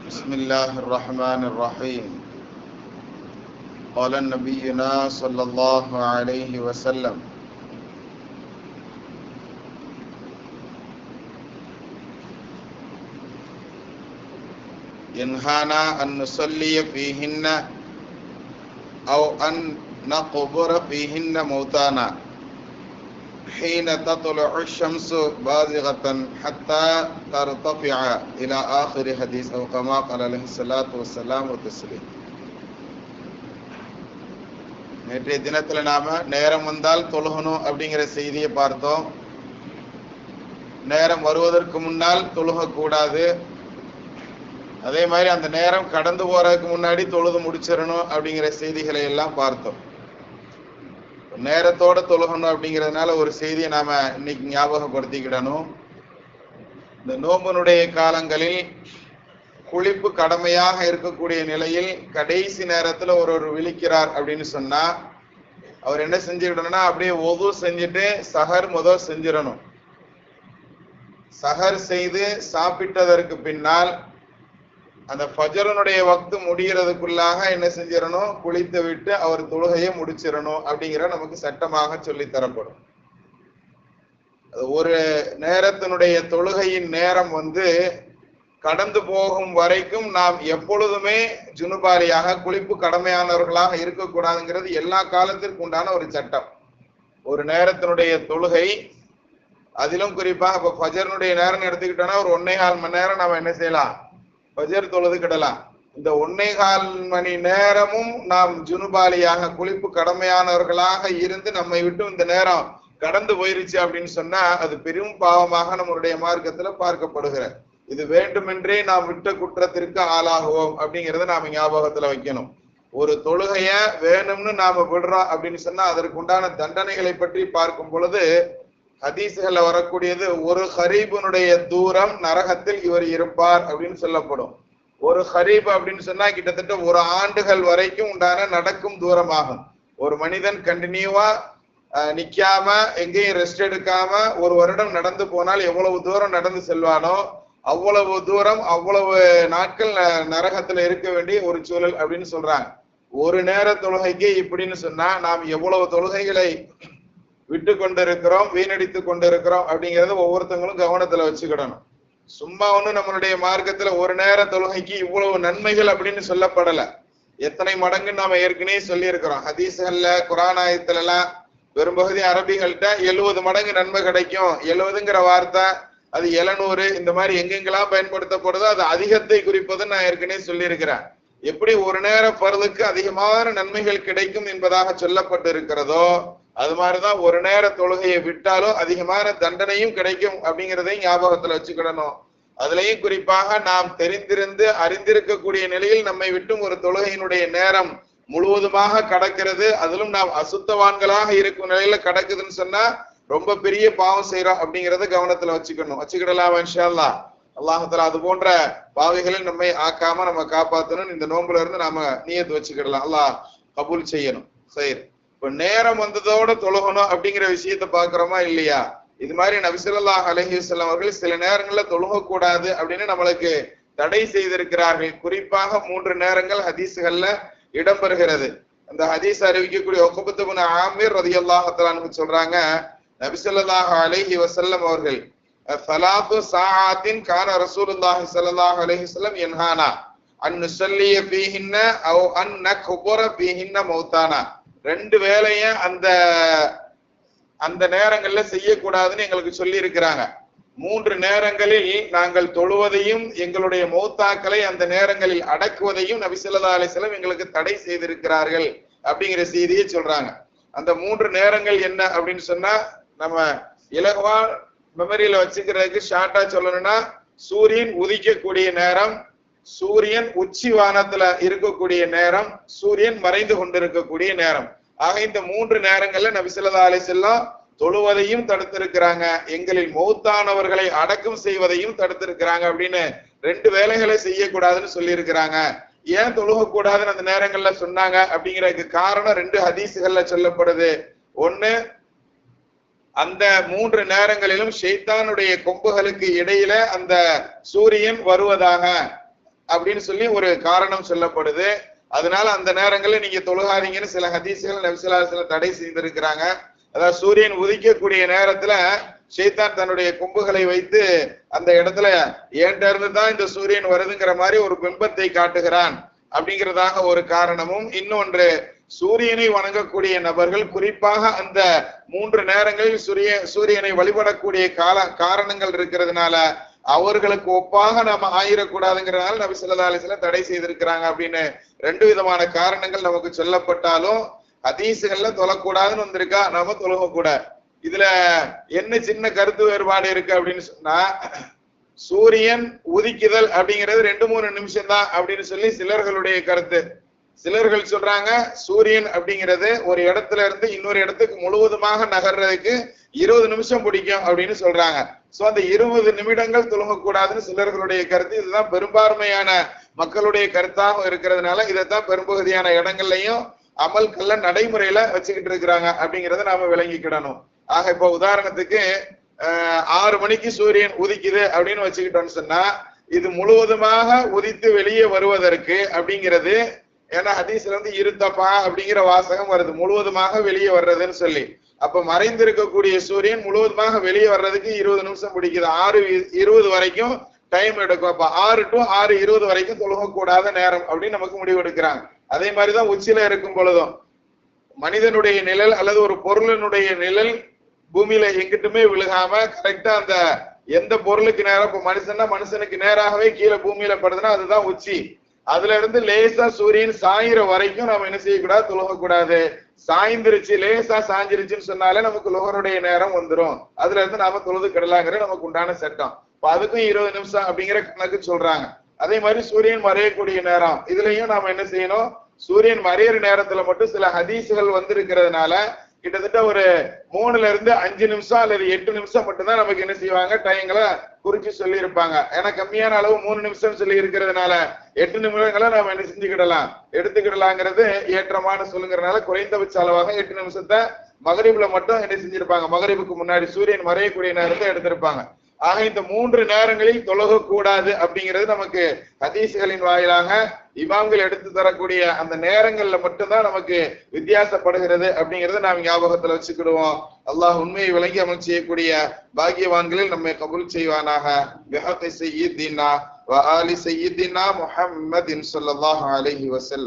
بسم الله الرحمن الرحيم. قال نبينا صلى الله عليه وسلم: ينهانا أن نصلي فيهن أو أن نقبر فيهن موتانا حين تطلع الشمس بازغة حتى ترتفع إلى آخر حديث أو كما قال عليه الصلاة والسلام والتسليم. நேற்றைய தினத்துல நாம நேரம் வந்தால் தொழுகணும் அப்படிங்கிற செய்தியை பார்த்தோம். நேரம் வருவதற்கு முன்னால் தொழுகக்கூடாது. அதே மாதிரி அந்த நேரம் கடந்து போறதுக்கு முன்னாடி தொழுது முடிச்சிடணும் அப்படிங்கிற செய்திகளை எல்லாம் பார்த்தோம். நேரத்தோட தொழுகணும் அப்படிங்கிறதுனால ஒரு செய்தியை நாம இன்னைக்கு ஞாபகப்படுத்திக்கிடணும். இந்த நோம்பினுடைய காலங்களில் குளிப்பு கடமையாக இருக்கக்கூடிய நிலையில் கடைசி நேரத்துல ஒரு விழிக்கிறார் அப்படின்னு சொன்னா அவர் என்ன செஞ்சுக்கிடணும்னா அப்படியே ஒது செஞ்சுட்டு சஹர் முதல் செஞ்சிடணும். சஹர் செய்து சாப்பிட்டதற்கு பின்னால் அந்த ஃபஜ்ருடைய வக்து முடிகிறதுக்குள்ளாக என்ன செஞ்சிடணும், குளித்து விட்டு அவர் தொழுகையை முடிச்சிடணும் அப்படிங்கிற நமக்கு சட்டமாக சொல்லி தரப்படும். ஒரு நேரத்தினுடைய தொழுகையின் நேரம் கடந்து போகும் வரைக்கும் நாம் எப்பொழுதுமே ஜுனுபாலியாக குளிப்பு கடமையானவர்களாக இருக்கக்கூடாதுங்கிறது எல்லா காலத்திற்கும் உண்டான ஒரு சட்டம். ஒரு நேரத்தினுடைய தொழுகை, அதிலும் குறிப்பாக இப்ப ஃபஜ்ருடைய நேரம் எடுத்துக்கிட்டோம்னா ஒரு 1.25 மணி நேரம் நாம என்ன செய்யலாம், ஃபஜ்ர் தொழுதுக்கிடலாம். இந்த 1.25 மணி நேரமும் நாம் ஜுனுபாலியாக குளிப்பு கடமையானவர்களாக இருந்து நம்மை விட்டு இந்த நேரம் கடந்து போயிருச்சு அப்படின்னு சொன்னா அது பெரும் பாவமாக நம்மளுடைய மார்க்கத்துல பார்க்கப்படுகிற. இது வேண்டுமென்றே நாம் விட்ட குற்றத்திற்கு ஆளாகுவோம் அப்படிங்கிறத நாம ஞாபகத்துல வைக்கணும். ஒரு தொழுகைய வேணும்னு நாம விடுறோம் அப்படின்னு சொன்னா அதற்கு உண்டான தண்டனைகளை பற்றி பார்க்கும் பொழுது ஹதீஸ்கள்ல வரக்கூடியது, ஒரு ஹரீபனுடைய தூரம் நரகத்தில் இவர் இருப்பார் அப்படின்னு சொல்லப்படும். ஒரு ஹரீப் அப்படின்னு சொன்னா கிட்டத்தட்ட 1 ஆண்டுகள் வரைக்கும் உண்டான நடக்கும் தூரமாகும். ஒரு மனிதன் கண்டினியூவா நிக்காம எங்கேயும் ரெஸ்ட் எடுக்காம 1 வருடம் நடந்து போனால் எவ்வளவு தூரம் நடந்து செல்வானோ அவ்வளவு தூரம் அவ்வளவு நாட்கள் நரகத்துல இருக்க வேண்டிய ஒரு சூழல் அப்படின்னு சொல்றாங்க. ஒரு நேர தொழுகைக்கு இப்படின்னு சொன்னா நாம் எவ்வளவு தொழுகைகளை விட்டு கொண்டிருக்கிறோம், வீணடித்து கொண்டிருக்கிறோம் அப்படிங்கறத ஒவ்வொருத்தவங்களும் கவனத்துல வச்சுக்கிடணும். சும்மா நம்மளுடைய மார்க்கத்துல ஒரு நேர தொழுகைக்கு இவ்வளவு நன்மைகள் அப்படின்னு சொல்லப்படல. எத்தனை மடங்கு நாம ஏற்கனவே சொல்லி இருக்கிறோம். ஹதீஸ்கள்ல குர்ஆன் ஆயத்துல எல்லாம் பெரும்பகுதி அரபிகள்கிட்ட 70 மடங்கு நன்மை கிடைக்கும். 70ங்கிற வார்த்தை அது 700 இந்த மாதிரி எங்கெங்கெல்லாம் பயன்படுத்தப்படுதோ அது அதிகத்தை குறிப்பதுன்னு நான் ஏற்கனவே சொல்லி இருக்கிறேன். எப்படி ஒரு நேர பருளுக்கு அதிகமான நன்மைகள் கிடைக்கும் என்பதாக சொல்லப்பட்டு இருக்கிறதோ அது மாதிரிதான் ஒரு நேர தொழுகையை விட்டாலும் அதிகமான தண்டனையும் கிடைக்கும் அப்படிங்கிறதை ஞாபகத்துல வச்சுக்கிடணும். அதுலயும் குறிப்பாக நாம் தெரிந்திருந்து அறிந்திருக்கக்கூடிய நிலையில் நம்மை விட்டும் ஒரு தொழுகையினுடைய நேரம் முழுவதுமாக கடக்கிறது, அதிலும் நாம் அசுத்தவான்களாக இருக்கும் நிலையில கடக்குதுன்னு சொன்னா ரொம்ப பெரிய பாவம் செய்யறோம் அப்படிங்கறத கவனத்துல வச்சுக்கிடலாம். இன்ஷா அல்லாஹ் அல்லாஹ் தஆலா அது போன்ற பாவிகளை நம்மை ஆக்காம நம்ம காப்பாத்தணும். இந்த நோன்புல இருந்து நாம நியத் வச்சுக்கிடலாம். அல்லாஹ் கபூல் செய்யணும். சரி, இப்ப நேரம் வந்ததோட தொழுகணும் அப்படிங்கிற விஷயத்த பாக்குறோமா இல்லையா? இது மாதிரி நபி ஸல்லல்லாஹு அலைஹி வஸல்லம் அவர்கள் சில நேரங்கள்ல தொழுக கூடாது அப்படின்னு நம்மளுக்கு தடை செய்திருக்கிறார்கள். குறிப்பாக 3 நேரங்கள் ஹதீஸ்கள்ல இடம்பெறுகிறது. அந்த ஹதீஸ் அறிவிக்கக்கூடிய உக்பத்து இப்னு ஆமிர் ரலியல்லாஹு தஆலா அன்ஹு சொல்றாங்க, நபி ஸல்லல்லாஹு அலைஹி வஸல்லம் அவர்கள் ஸலாத்து ஸாஅத்தின் கான ரசூலுல்லாஹி ஸல்லல்லாஹு அலைஹி வஸல்லம் யன்ஹானா அன் நுஸல்லிய ஃபீஹின்ன அவ் அன் நக்புர ஃபீஹின்ன மௌதானா. 2 வேளைய அந்த நேரங்கள்ல செய்யக்கூடாதுன்னு எங்களுக்கு சொல்லி இருக்கிறாங்க. 3 நேரங்களில் நாங்கள் தொழுவதையும் எங்களுடைய மௌத்தாக்களை அந்த நேரங்களில் அடக்குவதையும் நபி ஸல்லல்லாஹு அலைஹி வஸல்லம் எங்களுக்கு தடை செய்திருக்கிறார்கள் அப்படிங்கிற செய்தியை சொல்றாங்க. அந்த 3 நேரங்கள் என்ன அப்படின்னு சொன்னா நம்ம இலகுவா மெமரியில வச்சுக்கிறதுக்கு ஷார்ட்டா சொல்லணும்னா, சூரியன் உதிக்கக்கூடிய நேரம், சூரியன் உச்சி வானத்துல இருக்கக்கூடிய நேரம், சூரியன் மறைந்து கொண்டிருக்கக்கூடிய நேரம். ஆக இந்த 3 நேரங்கள்ல நபி ஸல்லல்லாஹு அலைஹி வஸல்லம் தொழுவதையும் தடுத்திருக்கிறாங்க, எங்களில் மௌத்தானவர்களை அடக்கம் செய்வதையும் தடுத்திருக்கிறாங்க அப்படின்னு 2 வேலைகளை செய்யக்கூடாதுன்னு சொல்லி இருக்கிறாங்க. ஏன் தொழுக கூடாதுன்னு அந்த நேரங்கள்ல சொன்னாங்க அப்படிங்கிறதுக்கு காரணம் 2 ஹதீஸ்கள்ல சொல்லப்படுது. ஒண்ணு, அந்த 3 நேரங்களிலும் ஷைத்தானுடைய கொம்புகளுக்கு இடையில அந்த சூரியன் வருவதாக, அப்படின்னு சொல்லி ஒரு காரணம் சொல்லப்படுது. அதனால அந்த நேரங்களில் நீங்க தொழுகாதீங்கன்னு சில ஹதீஸ்கள் நபி ஸல்லல்லாஹு அலைஹி வஸல்லம் தடை செய்திருக்கிறாங்க. அதாவது சூரியன் உதிக்கக்கூடிய நேரத்துல ஷைத்தான் தன்னுடைய கொம்புகளை வைத்து அந்த இடத்துல ஏன்ட்ட இருந்து தான் இந்த சூரியன் வருதுங்கிற மாதிரி ஒரு பிம்பத்தை காட்டுகிறான் அப்படிங்கிறதாக ஒரு காரணமும், இன்னொன்று சூரியனை வணங்கக்கூடிய நபர்கள் குறிப்பாக அந்த 3 நேரங்களில் சூரியனை வழிபடக்கூடிய காரணங்கள் இருக்கிறதுனால அவர்களுக்கு ஒப்பாக நாம ஆயிடக்கூடாதுங்கிறதுனால நபி ஸல்லல்லாஹு அலைஹி வஸல்லம் தடை செய்திருக்கிறாங்க அப்படின்னு 2 விதமான காரணங்கள் நமக்கு சொல்லப்பட்டாலும் ஹதீஸ்கள்ல தொழக்கூடாதுன்னு வந்திருக்கா, நாம தொழுக கூட. இதுல என்ன சின்ன கருத்து வேறுபாடு இருக்கு அப்படின்னு சொன்னா, சூரியன் உதிக்குதல் அப்படிங்கிறது 2-3 நிமிஷம் தான் அப்படின்னு சொல்லி சிலர்களுடைய கருத்து. சிலர்கள் சொல்றாங்க சூரியன் அப்படிங்கிறது ஒரு இடத்துல இருந்து இன்னொரு இடத்துக்கு முழுவதுமாக நகர்றதுக்கு 20 நிமிஷம் பிடிக்கும் அப்படின்னு சொல்றாங்க. சோ அந்த 20 நிமிடங்கள் தொழுகக்கூடாதுன்னு சிலர்களுடைய கருத்து. இதுதான் பெரும்பான்மையான மக்களுடைய கருத்தாக இருக்கிறதுனால இதைத்தான் பெரும்பகுதியான இடங்கள்லையும் அமல்கள்ல நடைமுறையில வச்சுக்கிட்டு இருக்கிறாங்க அப்படிங்கிறத நாம விளங்கிக்கிடணும். ஆக இப்போ உதாரணத்துக்கு 6 மணிக்கு சூரியன் உதிக்குது அப்படின்னு வச்சுக்கிட்டோம்னு சொன்னா, இது முழுவதுமாக உதித்து வெளியே வருவதற்கு அப்படிங்கிறது, ஏன்னா ஹதீஸ்ல வந்து இருத்தப்பா அப்படிங்கிற வாசகம் வருது முழுவதுமாக வெளியே வர்றதுன்னு சொல்லி. அப்ப மறைந்திருக்கக்கூடிய சூரியன் முழுவதுமாக வெளியே வர்றதுக்கு 20 நிமிஷம் பிடிக்குது. 6:20 வரைக்கும் டைம் எடுக்கும். அப்ப 6 to 6:20 வரைக்கும் தொழுகக்கூடாத நேரம் அப்படின்னு நமக்கு முடிவு எடுக்கிறாங்க. அதே மாதிரிதான் உச்சியில இருக்கும் பொழுதும் மனிதனுடைய நிழல் அல்லது ஒரு பொருளினுடைய நிழல் பூமியில எங்கிட்டுமே விழுகாம கரெக்டா அந்த எந்த பொருளுக்கு நேரம், இப்ப மனுஷன்னா மனுஷனுக்கு நேராகவே கீழே பூமியில படுதுன்னா அதுதான் உச்சி. அதுல இருந்து லேசா சூரியன் சாயிற வரைக்கும் நாம என்ன செய்யக்கூடாது, தொழுகக்கூடாது. சாய்ந்துருச்சு லேசா சாஞ்சிருச்சுன்னு சொன்னாலே நமக்கு லுஹருடைய நேரம் வந்துடும். அதுல இருந்து நாம தொழுது கிடலாங்கிற நமக்கு உண்டான சட்டம். இப்ப அதுக்கும் 20 நிமிஷம் அப்படிங்கிற கணக்கு சொல்றாங்க. அதே மாதிரி சூரியன் மறையக்கூடிய நேரம், இதுலயும் நாம என்ன செய்யணும், சூரியன் மறையிற நேரத்துல மட்டும் சில ஹதீஸ்கள் வந்திருக்கிறதுனால கிட்டத்தட்ட ஒரு 3-5 நிமிஷம் அல்லது 8 நிமிஷம் மட்டும்தான் நமக்கு என்ன செய்வாங்க, டைங்களை குறிச்சு சொல்லி இருப்பாங்க. ஏன்னா கம்மியான அளவு 3 நிமிஷம் சொல்லி இருக்கிறதுனால 8 நிமிடங்களை நாம என்ன செஞ்சுக்கிடலாம், எடுத்துக்கிடலாங்கிறது ஏற்றமான சொல்லுங்கிறதுனால குறைந்தபட்ச அளவாக 8 நிமிஷத்தை மகரிப்ல மட்டும் என்ன செஞ்சிருப்பாங்க, மகரிபுக்கு முன்னாடி சூரியன் மறையக்கூடிய நேரத்தை எடுத்திருப்பாங்க. ஆக இந்த 3 நேரங்களில் தொழகக்கூடாது அப்படிங்கிறது நமக்கு ஹதீஸ்களின் வாயிலாக இமாம்கள் எடுத்து தரக்கூடிய அந்த நேரங்கள்ல மட்டும்தான் நமக்கு வித்தியாசப்படுகிறது அப்படிங்கறத நாம் ஞாபகத்துல வச்சுக்கிடுவோம். அல்லாஹ் உண்மையை விளங்கி அமல் செய்யக்கூடிய பாக்கியவான்களில் நம்மை கபூல் செய்வானாக. பிஹக்கி சய்யிதினா வ ஆலி சய்யிதினா முஹம்மதின் ஸல்லல்லாஹு அலைஹி வஸல்லம்.